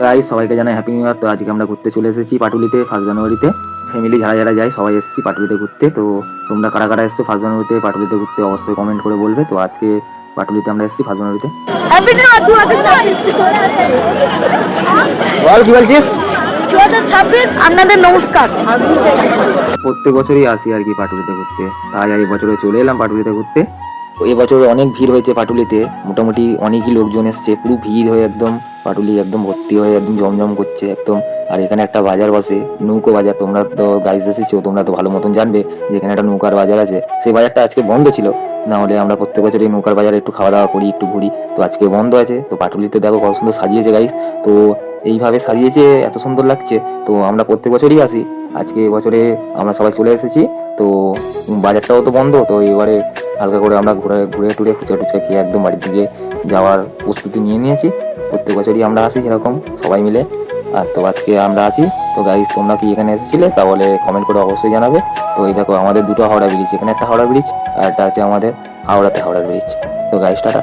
Guys সবাইকে জানাই happy new year. তো আজকে আমরা ঘুরতে চলে এসেছি পাটুলিতে 1 জানুয়ারিতে। ফ্যামিলি যারা যারা যায় সবাই এসেছি পাটুলিতে ঘুরতে। তো তোমরা কারা কারা এসছো 1 জানুয়ারিতে পাটুলিতে ঘুরতে অবশ্যই কমেন্ট করে বলবে। তো আজকে পাটুলিতে আমরা এসেছি 1 জানুয়ারিতে। Happy new year 2026। বল কি বলছিস? 2026 আপনাদের নমস্কার। প্রত্যেক বছরই আসি আর কি পাটুলিতে ঘুরতে, তাই এই বছরে চলে এলাম পাটুলিতে ঘুরতে। তো এবছরে অনেক ভিড় হয়েছে পাটুলিতে, মোটামুটি অনেকই লোকজন এসছে, পুরো ভিড় হয়ে একদম পাটুলি একদম ভর্তি হয়ে একদম জমজম করছে একদম। আর এখানে একটা বাজার বসে, নৌকো বাজার। তোমরা তো গাইজ এসেছো, তোমরা তো ভালো মতন জানবে যে এখানে একটা নৌকার বাজার আছে। সেই বাজারটা আজকে বন্ধ ছিল, না হলে আমরা প্রত্যেক বছর এই নৌকার বাজারে একটু খাওয়া দাওয়া করি, একটু ঘুরি। তো আজকে বন্ধ আছে। তো পাটুলিতে দেখো কত সুন্দর সাজিয়েছে গাইজ। তো এইভাবে সাজিয়েছে, এত সুন্দর লাগছে। তো আমরা প্রত্যেক বছরই আসি, আজকে এবছরে আমরা সবাই চলে এসেছি। তো বাজারটাও তো বন্ধ, তো এবারে হালকা করে আমরা ঘুরে ঘুরে টুরে ফুচকা টুচকা খেয়ে একদম বাড়ির দিকে যাওয়ার প্রস্তুতি নিয়ে নিয়েছি। প্রত্যেক বছরই আমরা আসি সেরকম সবাই মিলে। আর তো আজকে আমরা আছি। তো গাইজ তোমরা কি এখানে এসেছিলে তাহলে কমেন্ট করে অবশ্যই জানাবে। তো এই দেখো আমাদের দুটো হাওড়া ব্রিজ, এখানে একটা হাওড়া ব্রিজ আর একটা আছে আমাদের হাওড়াতে হাওড়া ব্রিজ। তো গাইজ টাটা।